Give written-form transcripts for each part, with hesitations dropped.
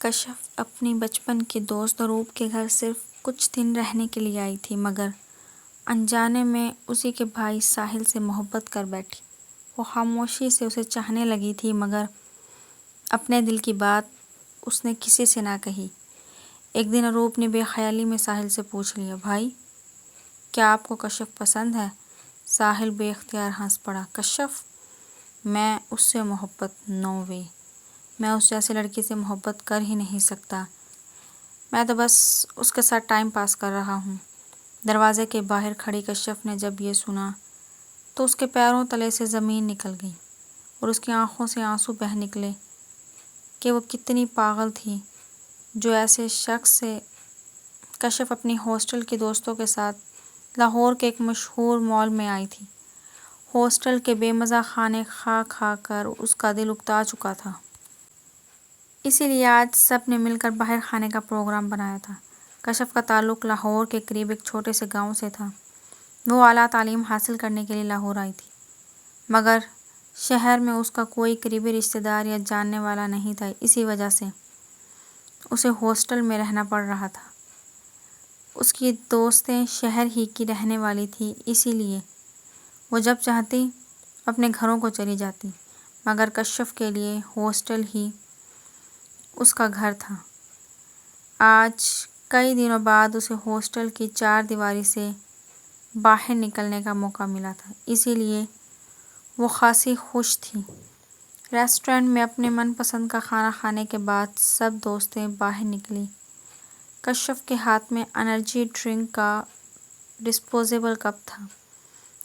کشف اپنی بچپن کی دوست اروپ کے گھر صرف کچھ دن رہنے کے لیے آئی تھی، مگر انجانے میں اسی کے بھائی ساحل سے محبت کر بیٹھی۔ وہ خاموشی سے اسے چاہنے لگی تھی، مگر اپنے دل کی بات اس نے کسی سے نہ کہی۔ ایک دن اروپ نے بے خیالی میں ساحل سے پوچھ لیا، بھائی، کیا آپ کو کشف پسند ہے؟ ساحل بے اختیار ہنس پڑا، کشف؟ میں اس سے محبت نو وے، میں اس جیسی لڑکی سے محبت کر ہی نہیں سکتا، میں تو بس اس کے ساتھ ٹائم پاس کر رہا ہوں۔ دروازے کے باہر کھڑی کشف نے جب یہ سنا تو اس کے پیروں تلے سے زمین نکل گئی اور اس کی آنکھوں سے آنسو بہہ نکلے کہ وہ کتنی پاگل تھی جو ایسے شخص سے۔ کشف اپنی ہاسٹل کی دوستوں کے ساتھ لاہور کے ایک مشہور مال میں آئی تھی۔ ہاسٹل کے بے مزہ کھانے کھا کھا کر اس کا دل اکتا چکا تھا۔ اسی لیے آج سب نے مل کر باہر کھانے کا پروگرام بنایا تھا۔ کشف کا تعلق لاہور کے قریب ایک چھوٹے سے گاؤں سے تھا۔ وہ اعلیٰ تعلیم حاصل کرنے کے لیے لاہور آئی تھی، مگر شہر میں اس کا کوئی قریبی رشتہ دار یا جاننے والا نہیں تھا، اسی وجہ سے اسے ہاسٹل میں رہنا پڑ رہا تھا۔ اس کی دوستیں شہر ہی کی رہنے والی تھیں، اسی لیے وہ جب چاہتی اپنے گھروں کو چلی جاتی، مگر کشف کے لیے ہاسٹل ہی اس کا گھر تھا۔ آج کئی دنوں بعد اسے ہاسٹل کی چار دیواری سے باہر نکلنے کا موقع ملا تھا، اسی لیے وہ خاصی خوش تھی۔ ریسٹورنٹ میں اپنے من پسند کا کھانا کھانے کے بعد سب دوستیں باہر نکلیں۔ کشف کے ہاتھ میں انرجی ڈرنک کا ڈسپوزیبل کپ تھا۔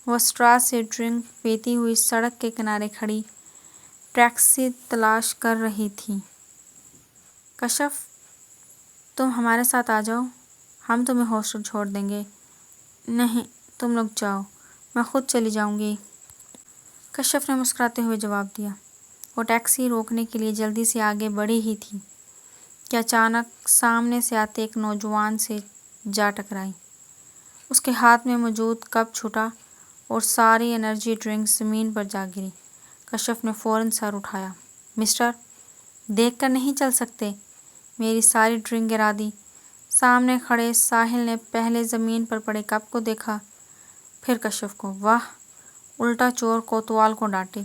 وہ اسٹرا سے ڈرنک پیتی ہوئی سڑک کے کنارے کھڑی ٹیکسی تلاش کر رہی تھی۔ کشف، تم ہمارے ساتھ آ جاؤ، ہم تمہیں ہاسٹل چھوڑ دیں گے۔ نہیں، تم لوگ جاؤ، میں خود چلی جاؤں گی، کشف نے مسکراتے ہوئے جواب دیا۔ وہ ٹیکسی روکنے کے لیے جلدی سے آگے بڑھی ہی تھی کہ اچانک سامنے سے آتے ایک نوجوان سے جا ٹکرائی۔ اس کے ہاتھ میں موجود کپ چھوٹا اور ساری انرجی ڈرنک زمین پر جا گری۔ کشف نے فوراً سر اٹھایا، مسٹر، دیکھ کر نہیں چل سکتے؟ میری ساری ڈرنک گرا دی۔ سامنے کھڑے ساحل نے پہلے زمین پر پڑے کپ کو دیکھا، پھر کشف کو۔ واہ، الٹا چور کوتوال کو ڈانٹے،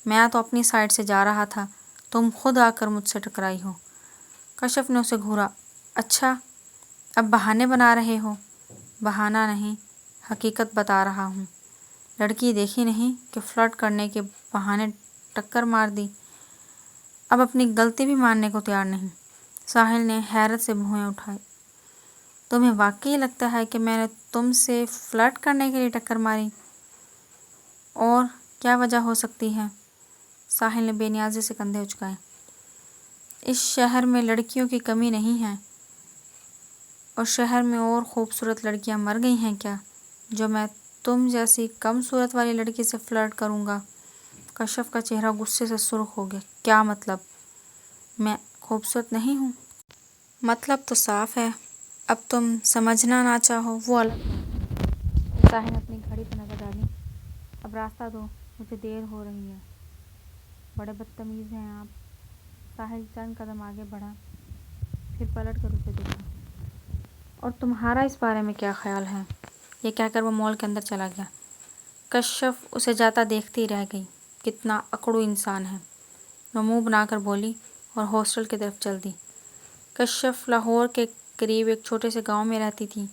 میں تو اپنی سائڈ سے جا رہا تھا، تم خود آ کر مجھ سے ٹکرائی ہو۔ کشف نے اسے گھورا، اچھا، اب بہانے بنا رہے ہو؟ بہانہ نہیں، حقیقت بتا رہا ہوں۔ لڑکی دیکھی نہیں کہ فلرٹ کرنے کے بہانے ٹکر مار دی، اب اپنی غلطی بھی ماننے کو تیار نہیں۔ ساحل نے حیرت سے بھویں اٹھائے، تمہیں واقعی لگتا ہے کہ میں نے تم سے فلرٹ کرنے کے لیے ٹکر ماری؟ اور کیا وجہ ہو سکتی ہے؟ ساحل نے بے نیازی سے کندھے اچکائے، اس شہر میں لڑکیوں کی کمی نہیں ہے، اور شہر میں اور خوبصورت لڑکیاں مر گئی ہیں کیا جو میں تم جیسی کم صورت والی لڑکی سے فلرٹ کروں گا؟ کشف کا چہرہ غصے سے سرخ ہو گیا، کیا مطلب؟ میں خوبصورت نہیں ہوں؟ مطلب تو صاف ہے، اب تم سمجھنا نہ چاہو وہ الگ بات ہے۔ ساحل نے اپنی گھڑی پر نظر ڈالی، اب راستہ دو، مجھے دیر ہو رہی ہے۔ بڑے بدتمیز ہیں آپ۔ ساحل چند قدم آگے بڑھا، پھر پلٹ کر اسے دیکھا، اور تمہارا اس بارے میں کیا خیال ہے؟ یہ کہہ کر وہ مال کے اندر چلا گیا۔ کشف اسے جاتا دیکھتی رہ گئی، کتنا اکڑو انسان ہے، وہ منہ بنا کر بولی اور ہاسٹل کی طرف چل دی۔ کشف لاہور کے قریب ایک چھوٹے سے گاؤں میں رہتی تھی۔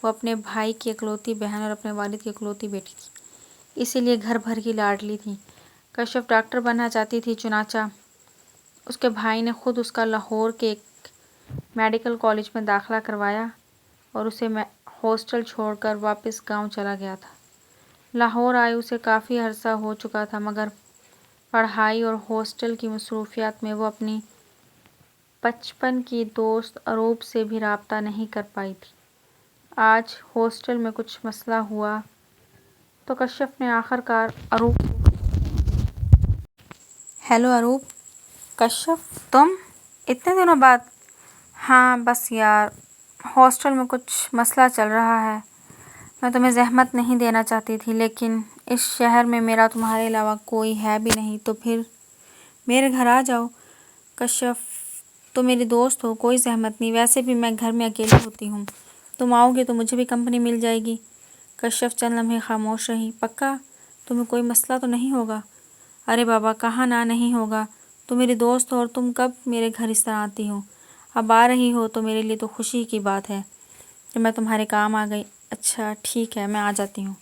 وہ اپنے بھائی کی اکلوتی بہن اور اپنے والد کی اکلوتی بیٹی تھی، اسی لیے گھر بھر کی لاڈلی تھی۔ کشف ڈاکٹر بننا چاہتی تھی، چنانچہ اس کے بھائی نے خود اس کا لاہور کے ایک میڈیکل کالج میں داخلہ کروایا اور اسے ہاسٹل چھوڑ کر واپس گاؤں چلا گیا تھا۔ لاہور آئے اسے کافی عرصہ ہو چکا تھا، مگر پڑھائی اور ہاسٹل کی مصروفیات میں وہ اپنی بچپن کی دوست اروپ سے بھی رابطہ نہیں کر پائی تھی۔ آج ہاسٹل میں کچھ مسئلہ ہوا تو کشف نے آخر کار اروپ کو ہیلو اروپ، کشف تم؟ اتنے دنوں بعد؟ ہاں بس یار، ہاسٹل میں کچھ مسئلہ چل رہا ہے، میں تمہیں زحمت نہیں دینا چاہتی تھی، لیکن اس شہر میں میرا تمہارے علاوہ کوئی ہے بھی نہیں، تو پھر میرے گھر آ جاؤ۔ کشف تو میری دوست ہو، کوئی زحمت نہیں، ویسے بھی میں گھر میں اکیلی ہوتی ہوں، تم آؤ گے تو مجھے بھی کمپنی مل جائے گی۔ کشف چند لمحے خاموش رہی۔ پکا؟ تمہیں کوئی مسئلہ تو نہیں ہوگا؟ ارے بابا، کہاں نہ نہیں ہوگا، تم میری دوست ہو اور تم کب میرے گھر اس طرح آتی ہو؟ اب آ رہی ہو تو میرے لیے تو خوشی کی بات ہے کہ میں تمہارے کام آ گئی۔ اچھا ٹھیک ہے، میں آ جاتی ہوں،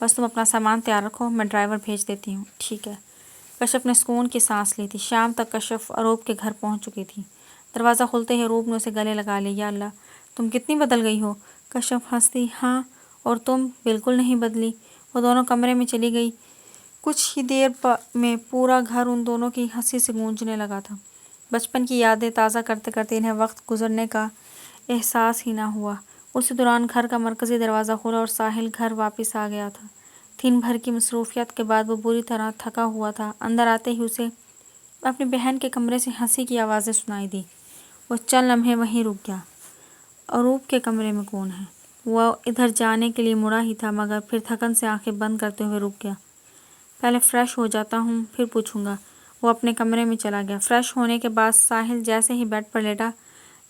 بس تم اپنا سامان تیار رکھو، میں ڈرائیور بھیج دیتی ہوں۔ ٹھیک ہے۔ کشف نے سکون کی سانس لی تھی۔ شام تک کشف اروپ کے گھر پہنچ چکی تھی۔ دروازہ کھلتے ہی اروپ نے اسے گلے لگا لیا۔ یا اللہ، تم کتنی بدل گئی ہو۔ کشف ہنسی۔ ہاں، اور تم بالکل نہیں بدلی۔ وہ دونوں کمرے میں چلی گئی۔ کچھ ہی دیر میں پورا گھر ان دونوں کی ہنسی سے گونجنے لگا تھا۔ بچپن کی یادیں تازہ کرتے کرتے انہیں وقت گزرنے کا احساس ہی نہ ہوا۔ اسی دوران گھر کا مرکزی دروازہ کھلا اور ساحل گھر واپس آ گیا تھا۔ دن بھر کی مصروفیات کے بعد وہ بری طرح تھکا ہوا تھا۔ اندر آتے ہی اسے اپنی بہن کے کمرے سے ہنسی کی آوازیں سنائی دی۔ وہ چند لمحے وہیں رک گیا۔ اروپ کے کمرے میں کون ہے؟ وہ ادھر جانے کے لیے مڑا ہی تھا مگر پھر تھکن سے آنکھیں بند کرتے ہوئے رک گیا۔ پہلے فریش ہو جاتا ہوں، پھر پوچھوں گا۔ وہ اپنے کمرے میں چلا گیا۔ فریش ہونے کے بعد ساحل جیسے ہی بیڈ پر لیٹا،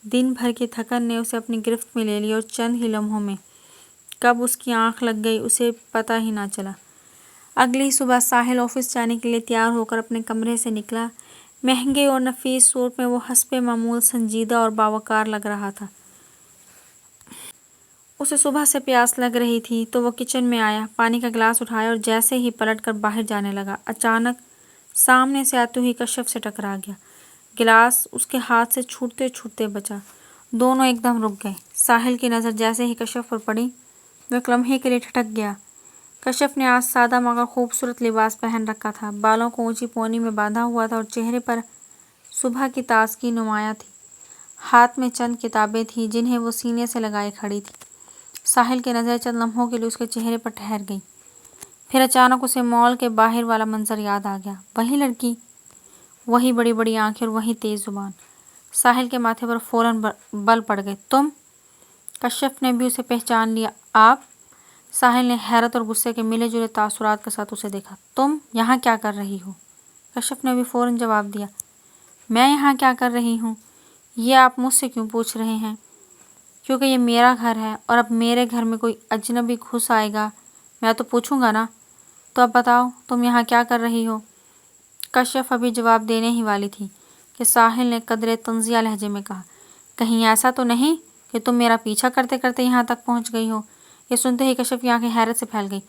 دن بھر کی تھکن نے اسے اپنی گرفت میں لے لی اور چند ہی لمحوں میں کب اس کی آنکھ لگ گئی اسے پتہ ہی نہ چلا۔ اگلی صبح ساحل آفس جانے کے لیے تیار ہو کر اپنے کمرے سے نکلا۔ مہنگے اور نفیس سوٹ میں وہ حسب معمول سنجیدہ اور باوقار لگ رہا تھا۔ اسے صبح سے پیاس لگ رہی تھی تو وہ کچن میں آیا، پانی کا گلاس اٹھایا اور جیسے ہی پلٹ کر باہر جانے لگا، اچانک سامنے سے آتے ہوئی کشف سے ٹکرا گیا۔ گلاس اس کے ہاتھ سے چھوٹتے چھوٹتے بچا۔ دونوں ایک دم رک گئے۔ ساحل کی نظر جیسے ہی کشف پر پڑی، وہ ایک لمحے کے لیے ٹھٹک گیا۔ کشف نے آج سادہ مگر خوبصورت لباس پہن رکھا تھا، بالوں کو اونچی پونی میں باندھا ہوا تھا اور چہرے پر صبح کی تازگی نمایاں تھی۔ ہاتھ میں چند کتابیں تھیں جنہیں وہ سینے سے لگائے کھڑی تھی۔ ساحل کی نظر چند لمحوں کے لیے اس کے چہرے پر ٹھہر گئی، پھر اچانک اسے مال کے باہر والا منظر یاد آ گیا۔ وہی لڑکی، وہی بڑی بڑی آنکھیں اور وہی تیز زبان۔ ساحل کے ماتھے پر فوراً بل پڑ گئے۔ تم؟ کشف نے بھی اسے پہچان لیا۔ آپ؟ ساحل نے حیرت اور غصے کے ملے جلے تاثرات کے ساتھ اسے دیکھا۔ تم یہاں کیا کر رہی ہو؟ کشف نے بھی فوراً جواب دیا۔ میں یہاں کیا کر رہی ہوں؟ یہ آپ مجھ سے کیوں پوچھ رہے ہیں؟ کیونکہ یہ میرا گھر ہے اور اب میرے گھر میں کوئی اجنبی گھس آئے گا میں تو پوچھوں گا نا۔ تو اب بتاؤ تم یہاں کیا کر رہی ہو؟ کشف ابھی جواب دینے ہی والی تھی کہ ساحل نے قدرے طنزیہ لہجے میں کہا، کہیں ایسا تو نہیں کہ تم میرا پیچھا کرتے کرتے یہاں تک پہنچ گئی ہو؟ یہ سنتے ہی کشف کی آنکھیں حیرت سے پھیل گئی۔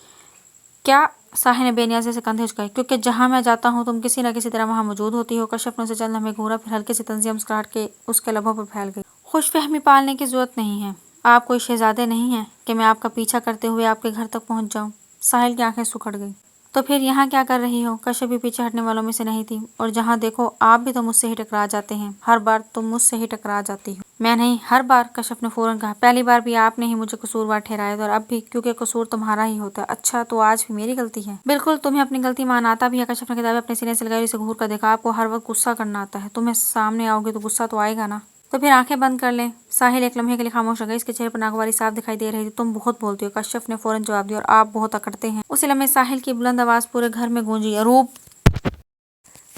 کیا؟ ساحل نے بے نیازی سے کندھے جھکائے۔ کیونکہ جہاں میں جاتا ہوں تم کسی نہ کسی طرح وہاں موجود ہوتی ہو۔ کشف نے اسے چند لمحے گھورا، پھر ہلکی سی طنزیہ مسکراہٹ کے اس کے لبوں پر پھیل گئی۔ خوش فہمی پالنے کی ضرورت نہیں ہے، آپ کوئی شہزادے نہیں ہیں کہ میں آپ کا پیچھا کرتے ہوئے آپ کے گھر تک پہنچ جاؤں۔ ساحل کی آنکھیں سکڑ گئی۔ تو پھر یہاں کیا کر رہی ہو؟ کشف بھی پیچھے ہٹنے والوں میں سے نہیں تھی۔ اور جہاں دیکھو آپ بھی تو مجھ سے ہی ٹکرا جاتے ہیں، ہر بار تم مجھ سے ہی ٹکرا جاتی ہو۔ میں نہیں، ہر بار، کشف نے فوراً کہا۔ پہلی بار بھی آپ نے ہی مجھے قصوروار ٹھہرایا تھا اور اب بھی، کیونکہ قصور تمہارا ہی ہوتا ہے۔ اچھا تو آج بھی میری غلطی ہے؟ بالکل، تمہیں اپنی غلطی مان آتا بھی ہے۔ کشف نے کتابیں اپنے سینے سے لگائی اور اسے گھور کر دیکھا۔ آپ کو ہر وقت غصہ کرنا آتا ہے، تمہیں سامنے آؤ گے تو غصہ تو آئے گا نا۔ تو پھر آنکھیں بند کر لیں۔ ساحل ایک لمحے کے لیے خاموش رہ گئی۔ اس کے چہرے پر ناگواری صاف دکھائی دے رہی تھی۔ تم بہت بولتی ہو، کشف نے فوراً جواب دیا، اور آپ بہت اکڑتے ہیں۔ اسی لمحے ساحل کی بلند آواز پورے گھر میں گونجی، اروپ!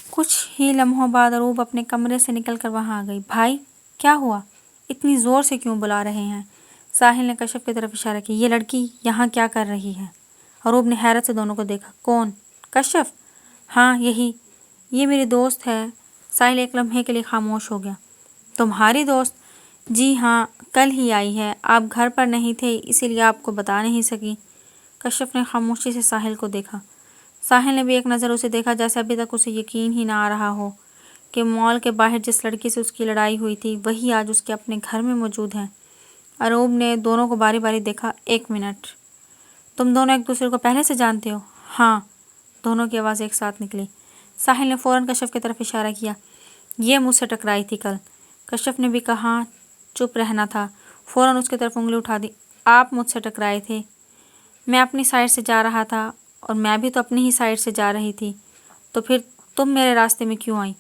کچھ ہی لمحوں بعد اروپ اپنے کمرے سے نکل کر وہاں آ گئی۔ بھائی، کیا ہوا؟ اتنی زور سے کیوں بلا رہے ہیں؟ ساحل نے کشف کی طرف اشارہ کیا۔ یہ لڑکی یہاں کیا کر رہی ہے؟ اروپ نے حیرت سے دونوں کو دیکھا۔ کون؟ کشف؟ ہاں یہی، یہ میری دوست ہے۔ ساحل ایک لمحے کے لیے خاموش ہو گیا۔ تمہاری دوست؟ جی ہاں، کل ہی آئی ہے، آپ گھر پر نہیں تھے اسی لیے آپ کو بتا نہیں سکی۔ کشف نے خاموشی سے ساحل کو دیکھا۔ ساحل نے بھی ایک نظر اسے دیکھا، جیسے ابھی تک اسے یقین ہی نہ آ رہا ہو کہ مال کے باہر جس لڑکی سے اس کی لڑائی ہوئی تھی وہی آج اس کے اپنے گھر میں موجود ہے۔ اروپ نے دونوں کو باری باری دیکھا۔ ایک منٹ، تم دونوں ایک دوسرے کو پہلے سے جانتے ہو؟ ہاں، دونوں کی آواز ایک ساتھ نکلی۔ ساحل نے فوراً کشف کی طرف اشارہ کیا۔ یہ مجھ سے ٹکرائی تھی کل۔ کشف نے بھی کہاں چپ رہنا تھا، فوراً اس کی طرف انگلی اٹھا دی۔ آپ مجھ سے ٹکرائے تھے؟ میں اپنی سائڈ سے جا رہا تھا اور میں بھی تو اپنی ہی سائڈ سے جا رہی تھی، تو پھر تم میرے راستے میں کیوں آئی؟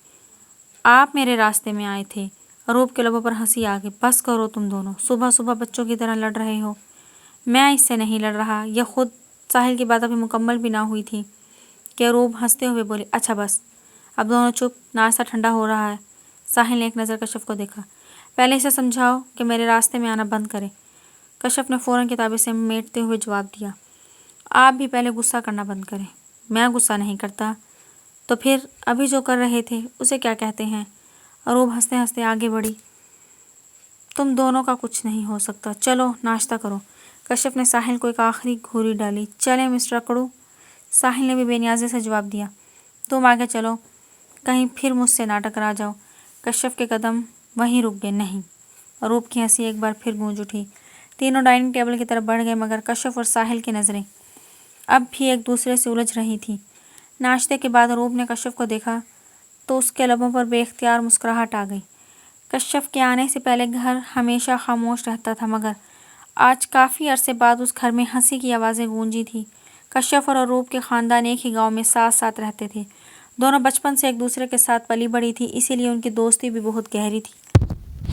آپ میرے راستے میں آئے تھے۔ اروپ کے لبوں پر ہنسی آ گئی۔ بس کرو تم دونوں، صبح صبح بچوں کی طرح لڑ رہے ہو۔ میں اس سے نہیں لڑ رہا، یہ خود۔ ساحل کی بات ابھی مکمل بھی نہ ہوئی تھی کہ اروپ ہنستے ہوئے بولی، اچھا بس اب دونوں چپ، ناشتہ ٹھنڈا ہو رہا ہے۔ ساحل نے ایک نظر کشف کو دیکھا۔ پہلے اسے سمجھاؤ کہ میرے راستے میں آنا بند کرے۔ کشف نے فوراً کتابیں سے میٹتے ہوئے جواب دیا، آپ بھی پہلے غصہ کرنا بند کریں۔ میں غصہ نہیں کرتا۔ تو پھر ابھی جو کر رہے تھے اسے کیا کہتے ہیں؟ اروب ہنستے ہنستے آگے بڑھی۔ تم دونوں کا کچھ نہیں ہو سکتا، چلو ناشتہ کرو۔ کشف نے ساحل کو ایک آخری گھوری ڈالی۔ چلیں مسٹر اکڑو۔ ساحل نے بھی بے نیازی سے جواب دیا، تم آگے چلو، کہیں پھر مجھ سے نہ ٹکرا جاؤ۔ کشف کے قدم وہیں رک گئے۔ نہیں۔ اروب کی ہنسی ایک بار پھر گونج اٹھی۔ تینوں ڈائننگ ٹیبل کی طرف بڑھ گئے، مگر کشف اور ساحل کی نظریں اب بھی ایک دوسرے سے الجھ رہی تھیں۔ ناشتے کے بعد اروب نے کشف کو دیکھا تو اس کے لبوں پر بے اختیار مسکراہٹ آ گئی۔ کشف کے آنے سے پہلے گھر ہمیشہ خاموش رہتا تھا، مگر آج کافی عرصے بعد اس گھر میں ہنسی کی آوازیں گونجی تھیں۔ کشف اور اروب کے خاندان ایک ہی گاؤں میں ساتھ ساتھ رہتے تھے۔ دونوں بچپن سے ایک دوسرے کے ساتھ پلی بڑھی تھی، اسی لیے ان کی دوستی بھی بہت گہری تھی۔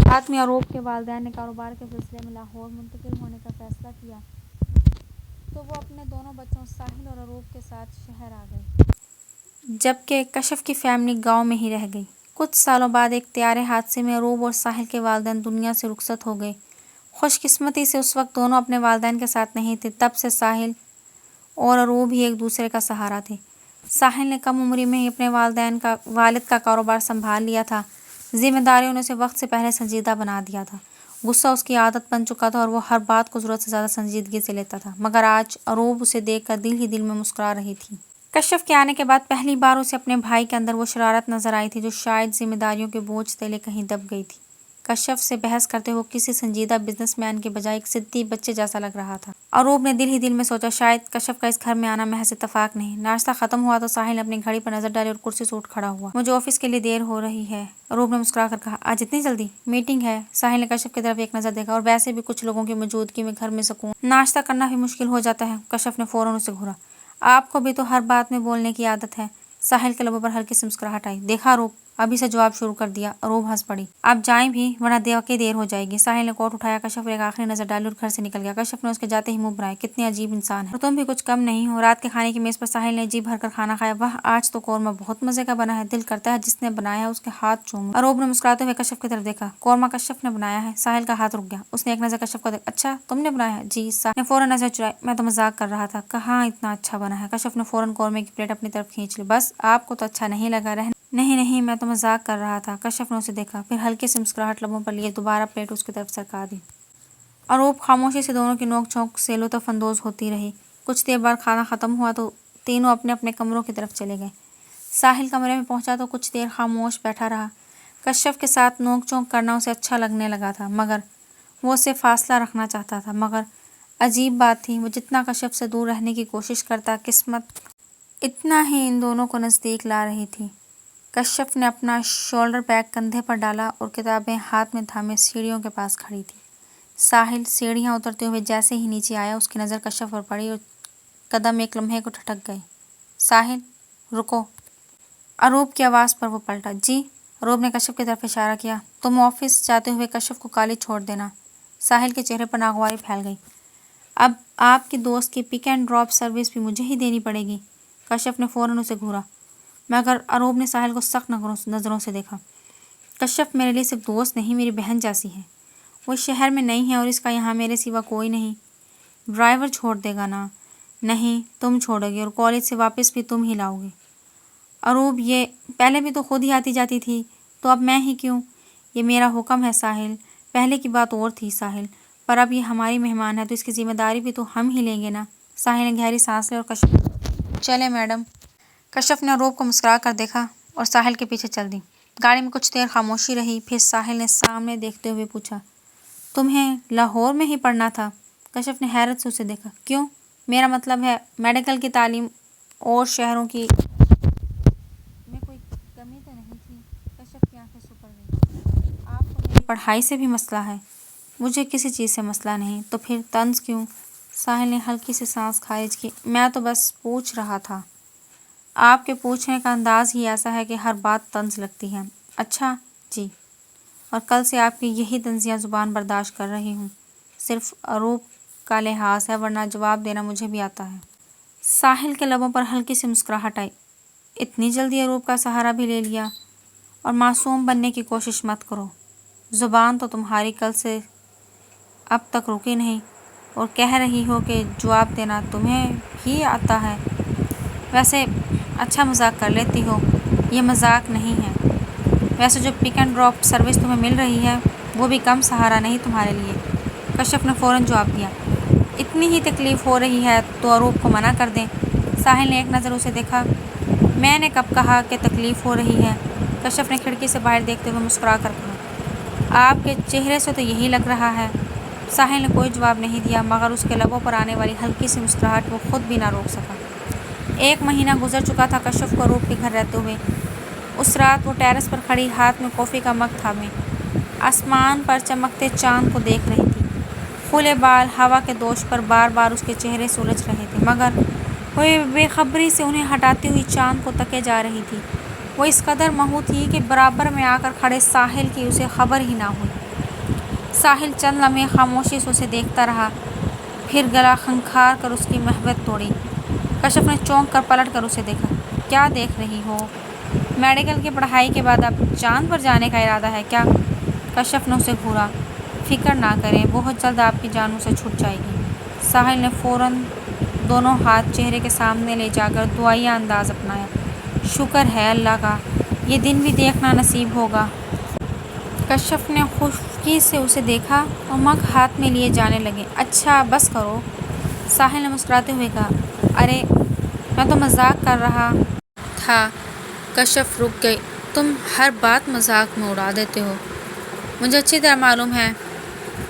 رات میں اروب کے والدین نے کاروبار کے سلسلے میں لاہور منتقل ہونے کا فیصلہ کیا تو وہ اپنے دونوں بچوں ساحل اور اروب کے ساتھ شہر آ گئے، جبکہ کشف کی فیملی گاؤں میں ہی رہ گئی۔ کچھ سالوں بعد ایک طیارے حادثے میں اروب اور ساحل کے والدین دنیا سے رخصت ہو گئے۔ خوش قسمتی سے اس وقت دونوں اپنے والدین کے ساتھ نہیں تھے۔ تب سے ساحل اور اروب ہی ایک دوسرے کا سہارا تھے۔ ساحل نے کم عمری میں ہی اپنے والد کا کاروبار سنبھال لیا تھا۔ ذمہ داریوں نے اسے وقت سے پہلے سنجیدہ بنا دیا تھا۔ غصہ اس کی عادت بن چکا تھا اور وہ ہر بات کو ضرورت سے زیادہ سنجیدگی سے لیتا تھا، مگر آج اروب اسے دیکھ کر دل ہی دل میں مسکرا رہی تھی۔ کشف کے آنے کے بعد پہلی بار اسے اپنے بھائی کے اندر وہ شرارت نظر آئی تھی جو شاید ذمہ داریوں کے بوجھ تلے کہیں دب گئی تھی۔ کشف سے بحث کرتے ہوئے کسی سنجیدہ بزنس مین کے بجائے ایک ضدی بچے جیسا لگ رہا تھا۔ اروب نے دل ہی دل میں سوچا، شاید کشف کا اس گھر میں آنا محض اتفاق نہیں۔ ناشتہ ختم ہوا تو ساحل نے اپنی گھڑی پر نظر ڈالی اور کرسی سے اٹھ کھڑا ہوا۔ مجھے آفس کے لیے دیر ہو رہی ہے، اروب نے مسکرا کر کہا۔ آج اتنی جلدی؟ میٹنگ ہے۔ ساحل نے کشف کی طرف ایک نظر دیکھا، اور ویسے بھی کچھ لوگوں کی موجودگی میں گھر میں سکون ناشتہ کرنا بھی مشکل ہو جاتا ہے۔ کشف نے فوراً اسے گھورا۔ آپ کو بھی تو ہر بات میں بولنے کی عادت ہے۔ ساحل کے لبوں پر ہلکی سی مسکراہٹ آئی۔ دیکھا اروب، ابھی سے جواب شروع کر دیا۔ اروب ہنس پڑی۔ آپ جائیں بھی ورنہ دیر ہو جائے گی۔ ساحل نے کوٹ اٹھایا، کشف پر ایک آخری نظر ڈالی اور گھر سے نکل گیا۔ کشف نے اس کے جاتے ہی منہ بنائے، کتنی عجیب انسان ہے، اور تم بھی کچھ کم نہیں ہو۔ رات کے کھانے کی میز پر ساحل نے جی بھر کر کھانا کھایا۔ واہ، آج تو قورمہ بہت مزے کا بنا ہے، دل کرتا ہے جس نے بنایا ہے اس کے ہاتھ چوموں۔ اروب نے مسکراتے ہوئے کشف کی طرف دیکھا۔ قورمہ کشف نے بنایا ہے؟ ساحل کا ہاتھ رک گیا۔ اس نے ایک نظر کشف کو دیکھا۔ اچھا، تم نے بنایا ہے؟ جی۔ ساحل نے فوراً نظر چرائی۔ میں تو مذاق کر رہا تھا۔ کہاں اتنا اچھا بنا ہے؟ کشف نے فوراً قورمے کی پلیٹ اپنی طرف کھینچ لی۔ بس آپ کو تو اچھا نہیں لگا؟ نہیں، میں تو مذاق کر رہا تھا۔ کشف نے اسے دیکھا، پھر ہلکی سی مسکراہٹ لبوں پر لیے دوبارہ پلیٹ اس کی طرف سرکا دی۔ اروب خاموشی سے دونوں کی نوک جھونک سے لطف اندوز ہوتی رہی۔ کچھ دیر بعد کھانا ختم ہوا تو تینوں اپنے اپنے کمروں کی طرف چلے گئے۔ ساحل کمرے میں پہنچا تو کچھ دیر خاموش بیٹھا رہا۔ کشف کے ساتھ نوک جھونک کرنا اسے اچھا لگنے لگا تھا، مگر وہ اسے فاصلہ رکھنا چاہتا تھا۔ مگر عجیب بات تھی، وہ جتنا کشف سے دور رہنے کی کوشش کرتا، قسمت اتنا ہی ان دونوں کو نزدیک لا رہی تھی۔ کشف نے اپنا شولڈر بیگ کندھے پر ڈالا اور کتابیں ہاتھ میں تھامے سیڑھیوں کے پاس کھڑی تھی۔ ساحل سیڑھیاں اترتے ہوئے جیسے ہی نیچے آیا، اس کی نظر کشف پر پڑی اور قدم ایک لمحے کو ٹھٹک گئے۔ ساحل، رکو! اروب کی آواز پر وہ پلٹا۔ جی؟ اروب نے کشف کی طرف اشارہ کیا۔ تم آفس جاتے ہوئے کشف کو کالج چھوڑ دینا۔ ساحل کے چہرے پر ناگواری پھیل گئی۔ اب آپ کی دوست کی پک اینڈ ڈراپ سروس بھی مجھے ہی دینی پڑے گی؟ کشف نے فوراً اسے گھورا، مگر اروب نے ساحل کو سخت نظروں سے دیکھا۔ کشف میرے لیے صرف دوست نہیں، میری بہن جیسی ہے۔ وہ شہر میں نہیں ہے اور اس کا یہاں میرے سوا کوئی نہیں۔ ڈرائیور چھوڑ دے گا نا؟ نہیں، تم چھوڑو گی اور کالج سے واپس بھی تم ہی لاؤ گے۔ اروب، یہ پہلے بھی تو خود ہی آتی جاتی تھی، تو اب میں ہی کیوں؟ یہ میرا حکم ہے ساحل۔ پہلے کی بات اور تھی ساحل، پر اب یہ ہماری مہمان ہے تو اس کی ذمہ داری بھی تو ہم ہی لیں گے نا۔ ساحل نے گہری سانس لی اور کشف چلے میڈم۔ کشف نے اروب کو مسکرا کر دیکھا اور ساحل کے پیچھے چل دی۔ گاڑی میں کچھ دیر خاموشی رہی، پھر ساحل نے سامنے دیکھتے ہوئے پوچھا، تمہیں لاہور میں ہی پڑھنا تھا؟ کشف نے حیرت سے اسے دیکھا۔ کیوں؟ میرا مطلب ہے میڈیکل کی تعلیم اور شہروں کی میں کوئی کمی تو نہیں تھی؟ کشف کی آنکھیں سپر گئیں۔ آپ کو میری پڑھائی سے بھی مسئلہ ہے؟ مجھے کسی چیز سے مسئلہ نہیں، تو پھر طنز کیوں؟ ساحل نے ہلکی سی سانس خارج کی۔ میں تو بس پوچھ رہا تھا۔ آپ کے پوچھنے کا انداز ہی ایسا ہے کہ ہر بات طنز لگتی ہے۔ اچھا جی، اور کل سے آپ کی یہی طنزیہ زبان برداشت کر رہی ہوں۔ صرف اروب کا لحاظ ہے، ورنہ جواب دینا مجھے بھی آتا ہے۔ ساحل کے لبوں پر ہلکی سی مسکراہٹ آئی۔ اتنی جلدی اروب کا سہارا بھی لے لیا؟ اور معصوم بننے کی کوشش مت کرو۔ زبان تو تمہاری کل سے اب تک رکی نہیں اور کہہ رہی ہو کہ جواب دینا تمہیں بھی آتا ہے۔ ویسے اچھا مذاق کر لیتی ہو، یہ مذاق نہیں ہے۔ ویسے جو پک اینڈ ڈراپ سروس تمہیں مل رہی ہے وہ بھی کم سہارا نہیں تمہارے لیے۔ کشف نے فوراً جواب دیا، اتنی ہی تکلیف ہو رہی ہے تو اروپ کو منع کر دیں۔ ساحل نے ایک نظر اسے دیکھا۔ میں نے کب کہا کہ تکلیف ہو رہی ہے؟ کشف نے کھڑکی سے باہر دیکھتے ہوئے مسکرا کر کہا، آپ کے چہرے سے تو یہی لگ رہا ہے۔ ساحل نے کوئی جواب نہیں دیا مگر اس کے لبوں پر آنے والی ہلکی سی مسکراہٹ وہ خود بھی نہ روک سکا۔ 1 مہینہ گزر چکا تھا کشف کو اروپ کے گھر رہتے ہوئے۔ اس رات وہ ٹیرس پر کھڑی ہاتھ میں کافی کا مگ تھامے آسمان پر چمکتے چاند کو دیکھ رہی تھی۔ کھلے بال ہوا کے دوش پر بار بار اس کے چہرے سے الجھ رہے تھے مگر وہ بے خبری سے انہیں ہٹاتی ہوئی چاند کو تکے جا رہی تھی۔ وہ اس قدر محو تھی کہ برابر میں آ کر کھڑے ساحل کی اسے خبر ہی نہ ہوئی۔ ساحل چند لمحے خاموشی سے اسے دیکھتا رہا، پھر گلا کھنکھار کر اس کی محبت توڑی۔ کشف نے چونک کر پلٹ کر اسے دیکھا۔ کیا دیکھ رہی ہو؟ میڈیکل کی پڑھائی کے بعد اب چاند پر جانے کا ارادہ ہے کیا؟ کشف نے اسے گھورا۔ فکر نہ کریں، بہت جلد آپ کی جان سے چھوٹ جائے گی۔ ساحل نے فوراً دونوں ہاتھ چہرے کے سامنے لے جا کر دعائیہ انداز اپنایا۔ شکر ہے اللہ کا، یہ دن بھی دیکھنا نصیب ہوگا۔ کشف نے خشکی سے اسے دیکھا اور مگ ہاتھ میں لیے جانے لگے۔ اچھا بس کرو، ساحل نے مسکراتے ہوئے کہا۔ ارے میں تو مذاق کر رہا تھا۔ کشف رک گئی۔ تم ہر بات مذاق میں اڑا دیتے ہو۔ مجھے اچھی طرح معلوم ہے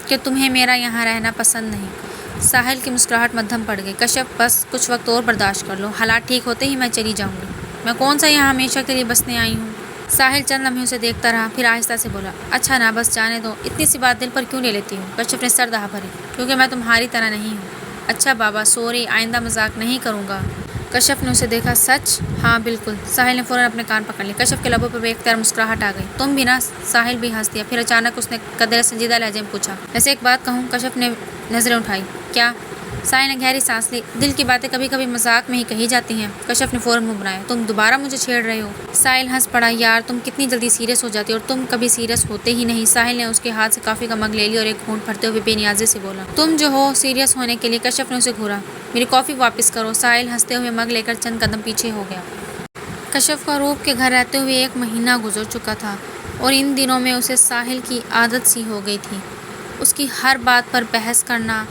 کہ تمہیں میرا یہاں رہنا پسند نہیں۔ ساحل کی مسکراہٹ مدھم پڑ گئی۔ کشف بس کچھ وقت اور برداشت کر لو، حالات ٹھیک ہوتے ہی میں چلی جاؤں گی۔ میں کون سا یہاں ہمیشہ کے لیے بسنے آئی ہوں؟ ساحل چند لمحے اسے دیکھتا رہا، پھر آہستہ سے بولا، اچھا نا بس جانے دو، اتنی سی بات دل پر کیوں لے لیتی ہو؟ کشف نے سر دہا بھری، کیونکہ میں تمہاری طرح نہیں ہوں۔ اچھا بابا سوری، آئندہ مذاق نہیں کروں گا۔ کشف نے اسے دیکھا۔ سچ؟ ہاں بالکل۔ ساحل نے فوراً اپنے کان پکڑ لیے۔ کشف کے لبوں پر بے اختیار مسکراہٹ آ گئی۔ تم بھی نا؟ ساحل بھی ہنس دیا، پھر اچانک اس نے قدرے سنجیدہ لہجے میں پوچھا، ویسے ایک بات کہوں؟ کشف نے نظریں اٹھائی۔ کیا؟ ساحل نے گہری سانس لی۔ دل کی باتیں کبھی کبھی مذاق میں ہی کہی جاتی ہیں۔ کشف نے فوراً منہ بنایا۔ تم دوبارہ مجھے چھیڑ رہے ہو؟ ساحل ہنس پڑا۔ یار تم کتنی جلدی سیریس ہو جاتی ہو، اور تم کبھی سیریس ہوتے ہی نہیں۔ ساحل نے اس کے ہاتھ سے کافی کا مگ لے لیا اور ایک گھونٹ بھرتے ہوئے بے نیازی سے بولا، تم جو ہو سیریس ہونے کے لیے۔ کشف نے اسے گھورا۔ میری کافی واپس کرو۔ ساحل ہنستے ہوئے مگ لے کر چند قدم پیچھے ہو گیا۔ کشف کو اروپ کے گھر رہتے ہوئے 1 مہینہ گزر چکا تھا اور ان دنوں میں اسے ساحل کی عادت سی ہو گئی تھی، اس کی ہر بات پر بحث کرنا،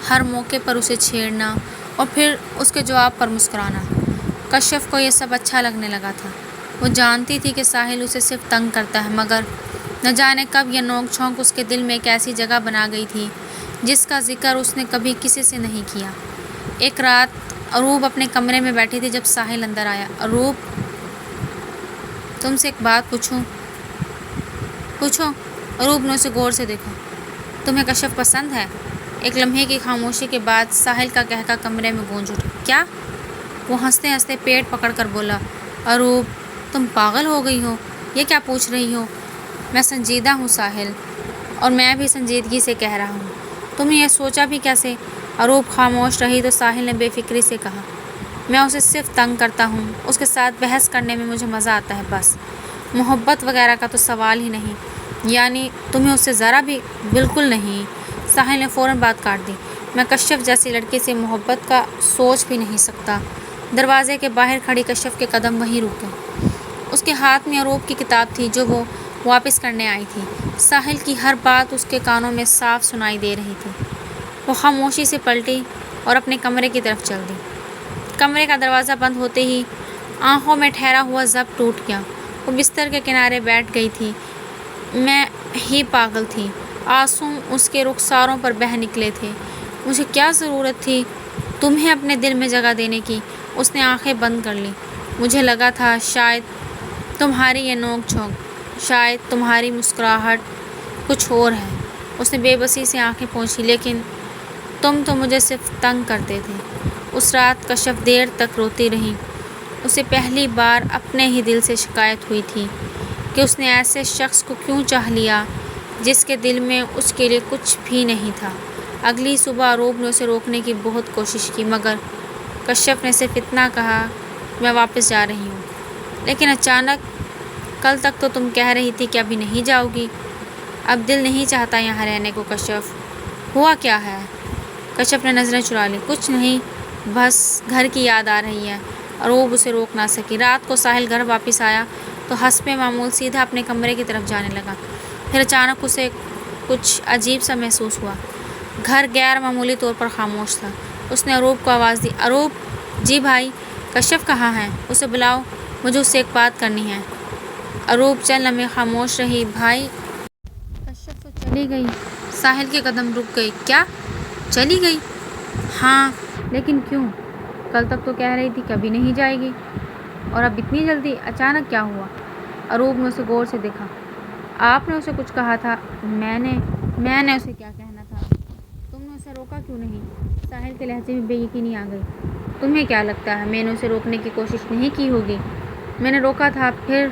ہر موقع پر اسے چھیڑنا اور پھر اس کے جواب پر مسکرانا۔ کشف کو یہ سب اچھا لگنے لگا تھا۔ وہ جانتی تھی کہ ساحل اسے صرف تنگ کرتا ہے مگر نہ جانے کب یہ نوک جھونک اس کے دل میں ایک ایسی جگہ بنا گئی تھی جس کا ذکر اس نے کبھی کسی سے نہیں کیا۔ ایک رات اروپ اپنے کمرے میں بیٹھی تھی جب ساحل اندر آیا۔ اروپ، تم سے ایک بات پوچھوں؟ پوچھو۔ اروپ نے اسے غور سے دیکھا۔ تمہیں کشف پسند ہے؟ ایک لمحے کی خاموشی کے بعد ساحل کا قہقہ کمرے میں گونج اٹھا۔ کیا؟ وہ ہنستے ہنستے پیٹ پکڑ کر بولا، اروپ تم پاگل ہو گئی ہو، یہ کیا پوچھ رہی ہو؟ میں سنجیدہ ہوں ساحل، اور میں بھی سنجیدگی سے کہہ رہا ہوں۔ تم نے یہ سوچا بھی کیسے؟ اروپ خاموش رہی تو ساحل نے بے فکری سے کہا، میں اسے صرف تنگ کرتا ہوں، اس کے ساتھ بحث کرنے میں مجھے مزہ آتا ہے بس، محبت وغیرہ کا تو سوال ہی نہیں۔ یعنی تمہیں اس سے ذرا بھی؟ بالکل نہیں۔ ساحل نے فوراً بات کاٹ دی، میں کشف جیسی لڑکی سے محبت کا سوچ بھی نہیں سکتا۔ دروازے کے باہر کھڑی کشف کے قدم وہیں رک گئے۔ اس کے ہاتھ میں اروپ کی کتاب تھی جو وہ واپس کرنے آئی تھی۔ ساحل کی ہر بات اس کے کانوں میں صاف سنائی دے رہی تھی۔ وہ خاموشی سے پلٹی اور اپنے کمرے کی طرف چل دی۔ کمرے کا دروازہ بند ہوتے ہی آنکھوں میں ٹھہرا ہوا ضبط ٹوٹ گیا۔ وہ بستر کے کنارے بیٹھ گئی تھی۔ میں ہی پاگل تھی، آنسو اس کے رخساروں پر بہہ نکلے تھے۔ مجھے کیا ضرورت تھی تمہیں اپنے دل میں جگہ دینے کی؟ اس نے آنکھیں بند کر لیں۔ مجھے لگا تھا شاید تمہاری یہ نوک جھونک، شاید تمہاری مسکراہٹ کچھ اور ہے۔ اس نے بے بسی سے آنکھیں پوچھی، لیکن تم تو مجھے صرف تنگ کرتے تھے۔ اس رات کشف دیر تک روتی رہی۔ اسے پہلی بار اپنے ہی دل سے شکایت ہوئی تھی کہ اس نے ایسے شخص کو کیوں چاہ لیا جس کے دل میں اس کے لیے کچھ بھی نہیں تھا۔ اگلی صبح اروپ نے اسے روکنے کی بہت کوشش کی مگر کشف نے صرف اتنا کہا، میں واپس جا رہی ہوں۔ لیکن اچانک کل تک تو تم کہہ رہی تھی کہ ابھی نہیں جاؤ گی، اب دل نہیں چاہتا یہاں رہنے کو۔ کشف، ہوا کیا ہے؟ کشف نے نظریں چرا لی۔ کچھ نہیں، بس گھر کی یاد آ رہی ہے۔ اروب اسے روک نہ سکی۔ رات کو ساحل گھر واپس آیا تو حسب معمول سیدھا اپنے کمرے کی طرف جانے لگا۔ پھر اچانک اسے کچھ عجیب سا محسوس ہوا۔ گھر غیر معمولی طور پر خاموش تھا۔ اس نے اروب کو آواز دی، اروب! جی بھائی؟ کشف کہاں ہے؟ اسے بلاؤ، مجھے اس سے ایک بات کرنی ہے۔ اروب چند لمحے خاموش رہی۔ بھائی؟ کشف تو چلی گئی۔ ساحل کے قدم رک گئے۔ کیا؟ چلی گئی؟ ہاں، لیکن کیوں؟ کل تک تو کہہ رہی تھی کہ ابھی نہیں جائے گی، اور اب اتنی جلدی؟ اچانک کیا ہوا؟ اروب نے اسے غور سے دیکھا۔ آپ نے اسے کچھ کہا تھا؟ میں نے اسے کیا کہنا تھا؟ تم نے اسے روکا کیوں نہیں؟ ساحل کے لہجے میں بے یقینی آ گئی۔ تمہیں کیا لگتا ہے میں نے اسے روکنے کی کوشش نہیں کی ہوگی؟ میں نے روکا تھا۔ پھر؟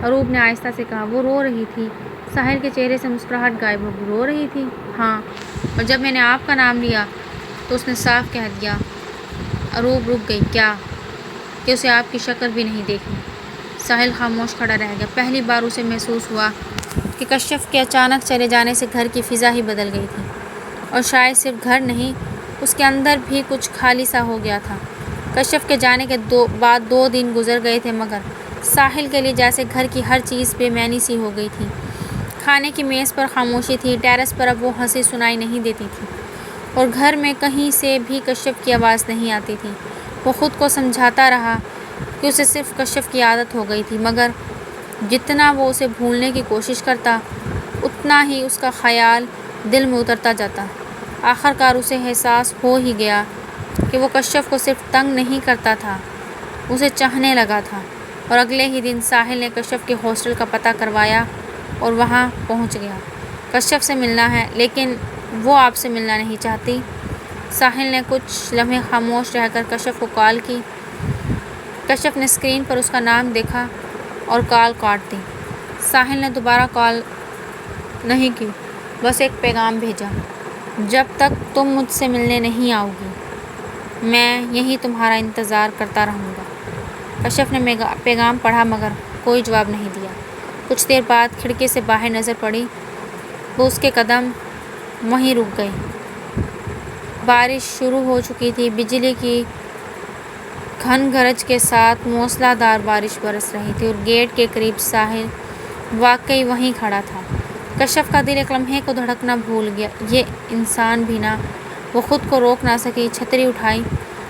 اروب نے آہستہ سے کہا۔ وہ رو رہی تھی۔ ساحل کے چہرے سے مسکراہٹ غائب ہو گئی۔ رو رہی تھی؟ ہاں، اور جب میں نے آپ کا نام لیا تو اس نے صاف کہہ دیا۔ اروب رک گئی۔ کیا؟ کہ اسے آپ کی شکل بھی نہیں دیکھنی۔ ساحل خاموش کھڑا رہ گیا۔ پہلی بار اسے محسوس ہوا کہ کشف کے اچانک چلے جانے سے گھر کی فضا ہی بدل گئی تھی، اور شاید صرف گھر نہیں، اس کے اندر بھی کچھ خالی سا ہو گیا تھا۔ کشف کے جانے کے بعد 2 دن گزر گئے تھے، مگر ساحل کے لیے جیسے گھر کی ہر چیز بے معنی سی ہو گئی تھی۔ کھانے کی میز پر خاموشی تھی، ٹیرس پر اب وہ ہنسی سنائی نہیں دیتی تھی، اور گھر میں کہیں سے بھی کشف کی آواز نہیں آتی تھی۔ وہ خود کو سمجھاتا رہا کہ اسے صرف کشف کی عادت ہو گئی تھی، مگر جتنا وہ اسے بھولنے کی کوشش کرتا، اتنا ہی اس کا خیال دل میں اترتا جاتا۔ آخر کار اسے احساس ہو ہی گیا کہ وہ کشف کو صرف تنگ نہیں کرتا تھا، اسے چاہنے لگا تھا۔ اور اگلے ہی دن ساحل نے کشف کے ہاسٹل کا پتہ کروایا اور وہاں پہنچ گیا۔ کشف سے ملنا ہے، لیکن وہ آپ سے ملنا نہیں چاہتی۔ ساحل نے کچھ لمحے خاموش رہ کر کشف کو کال کی۔ کشف نے اسکرین پر اس کا نام دیکھا اور کال کاٹ دی۔ ساحل نے دوبارہ کال نہیں کی، بس ایک پیغام بھیجا، جب تک تم مجھ سے ملنے نہیں آؤ گی، میں یہیں تمہارا انتظار کرتا رہوں گا۔ کشف نے پیغام پڑھا مگر کوئی جواب نہیں دیا۔ کچھ دیر بعد کھڑکی سے باہر نظر پڑی، وہ اس کے قدم وہیں رک گئے۔ بارش شروع ہو چکی تھی، بجلی کی گھن گرج کے ساتھ موسلا دھار بارش برس رہی تھی، اور گیٹ کے قریب ساحل واقعی وہیں کھڑا تھا۔ کشف کا دل ایک لمحے کو دھڑکنا بھول گیا۔ یہ انسان بھی نہ! وہ خود کو روک نہ سکی، چھتری اٹھائی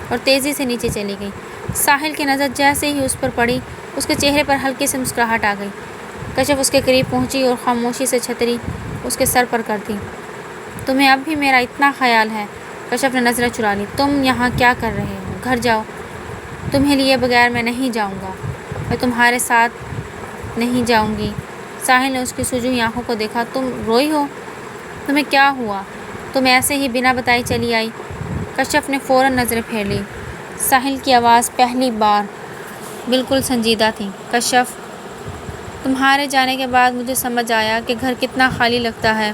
اور تیزی سے نیچے چلی گئی۔ ساحل کی نظر جیسے ہی اس پر پڑی، اس کے چہرے پر ہلکی سی مسکراہٹ آ گئی۔ کشف اس کے قریب پہنچی اور خاموشی سے چھتری اس کے سر پر کر دی۔ تمہیں اب بھی میرا اتنا خیال ہے؟ کشف نے نظریں چرا لی۔ تم یہاں کیا کر رہے ہو؟ گھر جاؤ۔ تمہیں لیے بغیر میں نہیں جاؤں گا، میں تمہارے ساتھ نہیں جاؤں گی۔ ساحل نے اس کی سوجی ہوئی آنکھوں کو دیکھا۔ تم روئی ہو؟ تمہیں کیا ہوا؟ تم ایسے ہی بنا بتائے چلی آئی؟ کشف نے فوراً نظریں پھیر لیں۔ ساحل کی آواز پہلی بار بالکل سنجیدہ تھی۔ کشف، تمہارے جانے کے بعد مجھے سمجھ آیا کہ گھر کتنا خالی لگتا ہے۔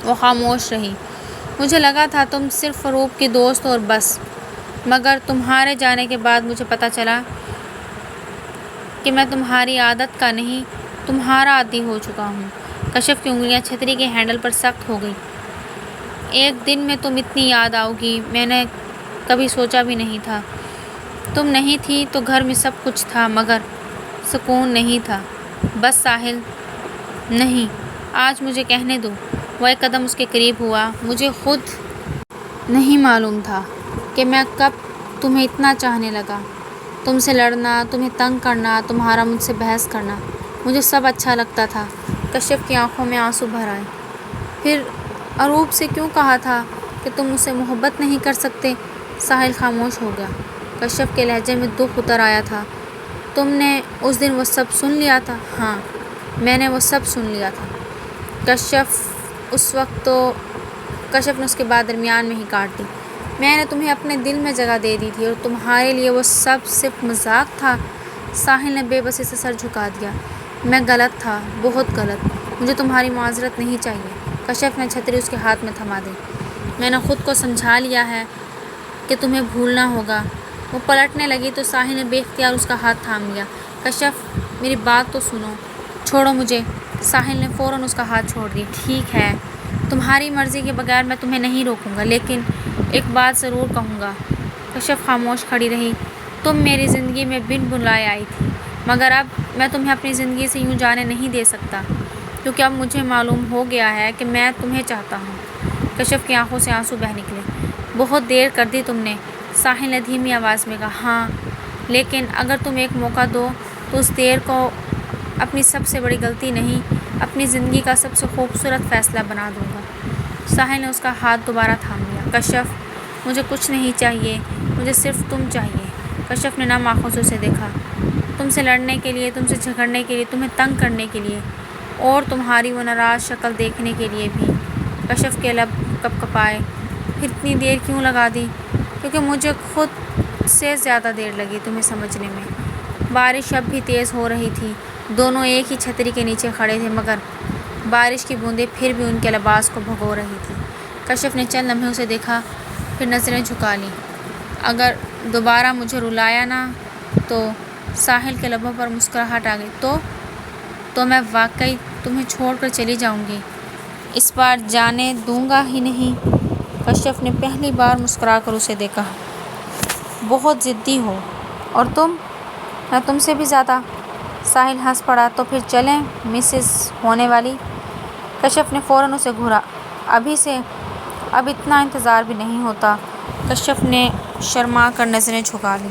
وہ خاموش رہی۔ مجھے لگا تھا تم صرف اروب کی دوست ہو اور بس، مگر تمہارے جانے کے بعد مجھے پتہ چلا کہ میں تمہاری عادت کا نہیں، تمہارا عادی ہو چکا ہوں۔ کشف کی انگلیاں چھتری کے ہینڈل پر سخت ہو گئی۔ ایک دن میں تم اتنی یاد آؤ گی، میں نے کبھی سوچا بھی نہیں تھا۔ تم نہیں تھی تو گھر میں سب کچھ تھا، مگر سکون نہیں تھا۔ بس ساحل، نہیں، آج مجھے کہنے دو۔ وہ ایک قدم اس کے قریب ہوا۔ مجھے خود نہیں معلوم تھا کہ میں کب تمہیں اتنا چاہنے لگا۔ تم سے لڑنا، تمہیں تنگ کرنا، تمہارا مجھ سے بحث کرنا، مجھے سب اچھا لگتا تھا۔ کشف کی آنکھوں میں آنسو بھر آئے۔ پھر اروب سے کیوں کہا تھا کہ تم اسے محبت نہیں کر سکتے؟ ساحل خاموش ہو گیا۔ کشف کے لہجے میں دکھ اتر آیا تھا۔ تم نے اس دن وہ سب سن لیا تھا؟ ہاں، میں نے وہ سب سن لیا تھا۔ کشف نے اس کے بعد درمیان میں ہی کاٹ دی۔ میں نے تمہیں اپنے دل میں جگہ دے دی تھی، اور تمہارے لیے وہ سب صرف مذاق تھا۔ ساحل نے بے بسی سے سر جھکا دیا۔ میں غلط تھا، بہت غلط۔ مجھے تمہاری معذرت نہیں چاہیے۔ کشف نے چھتری اس کے ہاتھ میں تھما دی۔ میں نے خود کو سمجھا لیا ہے کہ تمہیں بھولنا ہوگا۔ وہ پلٹنے لگی تو ساحل نے بے اختیار اس کا ہاتھ تھام لیا۔ کشف، میری بات تو سنو، چھوڑو مجھے۔ ساحل نے فوراً اس کا ہاتھ چھوڑ دیا۔ ٹھیک ہے، تمہاری مرضی کے بغیر میں تمہیں نہیں روکوں گا، لیکن ایک بات ضرور کہوں گا۔ کشف خاموش کھڑی رہی۔ تم میری زندگی میں بن بلائے آئی تھی، مگر اب میں تمہیں اپنی زندگی سے یوں جانے نہیں دے سکتا، کیونکہ اب مجھے معلوم ہو گیا ہے کہ میں تمہیں چاہتا ہوں۔ کشف کی آنکھوں سے آنسو بہہ نکلے۔ بہت دیر کر دی تم نے، ساحل نے دھیمی آواز میں کہا۔ ہاں، لیکن اگر تم ایک موقع دو تو اس دیر کو اپنی سب سے بڑی غلطی نہیں، اپنی زندگی کا سب سے خوبصورت فیصلہ بنا دوں گا۔ ساحل نے اس کا ہاتھ دوبارہ تھام لیا۔ کشف، مجھے کچھ نہیں چاہیے، مجھے صرف تم چاہیے۔ کشف نے نم آنکھوں سے اسے دیکھا۔ تم سے لڑنے کے لیے، تم سے جھگڑنے کے لیے، تمہیں تنگ کرنے کے لیے، اور تمہاری وہ ناراض شکل دیکھنے کے لیے بھی۔ کشف کے لب کپ کپائے۔ پھر اتنی دیر کیوں لگا دی؟ کیونکہ مجھے خود سے زیادہ دیر لگی تمہیں سمجھنے میں۔ بارش اب بھی تیز ہو رہی تھی۔ دونوں ایک ہی چھتری کے نیچے کھڑے تھے، مگر بارش کی بوندیں پھر بھی ان کے لباس کو بھگو رہی تھی۔ کشف نے چند لمحے اسے دیکھا، پھر نظریں جھکا لیں۔ اگر دوبارہ مجھے رلایا نہ تو، ساحل کے لبوں پر مسکراہٹ آ گئی۔ تو میں واقعی تمہیں چھوڑ کر چلی جاؤں گی، اس بار جانے دوں گا ہی نہیں۔ کشف نے پہلی بار مسکرا کر اسے دیکھا۔ بہت ضدی ہو، اور تم؟ میں تم سے بھی زیادہ۔ ساحل ہنس پڑا۔ تو پھر چلیں مسز ہونے والی۔ کشف نے فوراً اسے گھورا۔ ابھی سے؟ اب اتنا انتظار بھی نہیں ہوتا۔ کشف نے شرما کر نظریں جھکا لیں۔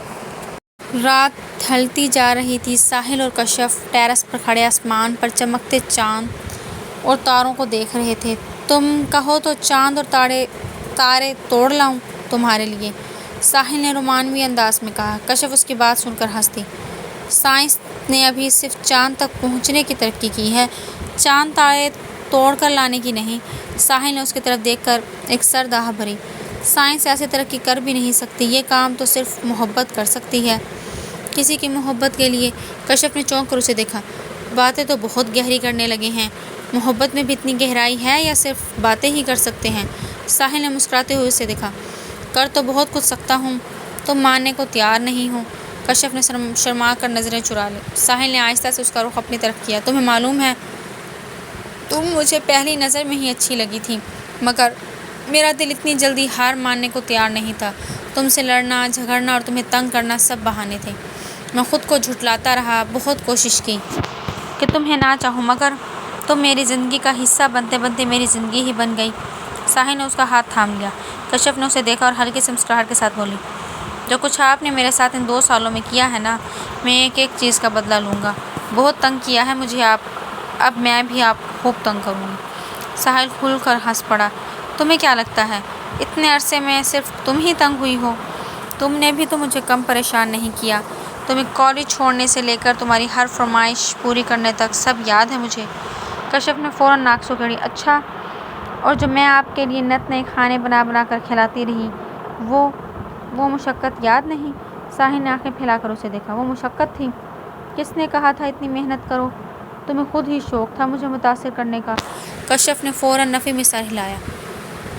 رات ڈھلتی جا رہی تھی۔ ساحل اور کشف ٹیرس پر کھڑے آسمان پر چمکتے چاند اور تاروں کو دیکھ رہے تھے۔ تم کہو تو چاند اور تارے توڑ لاؤں تمہارے لیے، ساحل نے رومانوی انداز میں کہا۔ کشف اس کی بات سن کر ہنس دی۔ سائنس نے ابھی صرف چاند تک پہنچنے کی ترقی کی ہے، چاند تارے توڑ کر لانے کی نہیں۔ ساحل نے اس کی طرف دیکھ کر ایک سرد آہ بھری۔ سائنس ایسی ترقی کر بھی نہیں سکتی، یہ کام تو صرف محبت کر سکتی ہے۔ کسی کی محبت کے لیے؟ کشف نے چونک کر اسے دیکھا۔ باتیں تو بہت گہری کرنے لگے ہیں۔ محبت میں بھی اتنی گہرائی ہے یا صرف باتیں ہی کر سکتے ہیں؟ ساحل نے مسکراتے ہوئے اسے دیکھا۔ کر تو بہت کچھ سکتا ہوں، تم ماننے کو تیار نہیں ہو۔ کشف نے شرما کر نظریں چرا لیں۔ ساحل نے آہستہ سے اس کا رخ اپنی طرف کیا۔ تمہیں معلوم ہے، تم مجھے پہلی نظر میں ہی اچھی لگی تھی، مگر میرا دل اتنی جلدی ہار ماننے کو تیار نہیں تھا۔ تم سے لڑنا، جھگڑنا اور تمہیں تنگ کرنا سب بہانے تھے۔ میں خود کو جھٹلاتا رہا، بہت کوشش کی کہ تمہیں نہ چاہوں، مگر تم میری زندگی کا حصہ بنتے بنتے میری زندگی ہی بن گئی۔ ساحل نے اس کا ہاتھ تھام لیا۔ کشف نے اسے دیکھا اور ہلکی سی مسکراہٹ کے ساتھ بولی، جو کچھ آپ نے میرے ساتھ ان 2 سالوں میں کیا ہے نا، میں ایک ایک چیز کا بدلہ لوں گا۔ بہت تنگ کیا ہے مجھے اب میں بھی آپ کو خوب تنگ کروں گی۔ ساحل کھل کر ہنس پڑا۔ تمہیں کیا لگتا ہے اتنے عرصے میں صرف تم ہی تنگ ہوئی ہو؟ تم نے بھی تو مجھے کم پریشان نہیں کیا۔ تمہیں کالج چھوڑنے سے لے کر تمہاری ہر فرمائش پوری کرنے تک سب یاد ہے مجھے۔ کشف نے فوراً ناک سکیڑی۔ اچھا، اور جو میں آپ کے لیے نت نئے کھانے بنا بنا کر کھلاتی رہی، وہ مشقت یاد نہیں؟ ساحل نے آنکھیں پھیلا کر اسے دیکھا۔ وہ مشقت تھی؟ کس نے کہا تھا اتنی محنت کرو؟ تمہیں خود ہی شوق تھا مجھے متاثر کرنے کا۔ کشف نے فوراً نفی میں سر ہلایا۔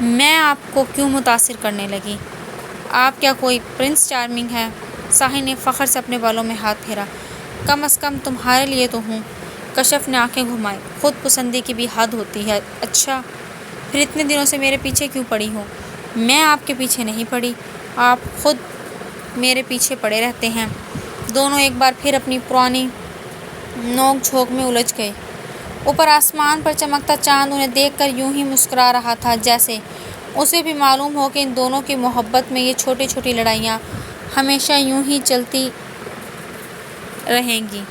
میں آپ کو کیوں متاثر کرنے لگی؟ آپ کیا کوئی پرنس چارمنگ ہے؟ ساحل نے فخر سے اپنے بالوں میں ہاتھ پھیرا۔ کم از کم تمہارے لیے تو ہوں۔ کشف نے آنکھیں گھمائی۔ خود پسندی کی بھی حد ہوتی ہے۔ اچھا، پھر اتنے دنوں سے میرے پیچھے کیوں پڑی ہو؟ میں آپ کے پیچھے نہیں پڑی، آپ خود میرے پیچھے پڑے رہتے ہیں۔ دونوں ایک بار پھر اپنی پرانی نوک جھونک میں الجھ گئے۔ اوپر آسمان پر چمکتا چاند انہیں دیکھ کر یوں ہی مسکرا رہا تھا جیسے اسے بھی معلوم ہو کہ ان دونوں کی محبت میں یہ چھوٹی چھوٹی لڑائیاں ہمیشہ یوں ہی چلتی رہیں گی۔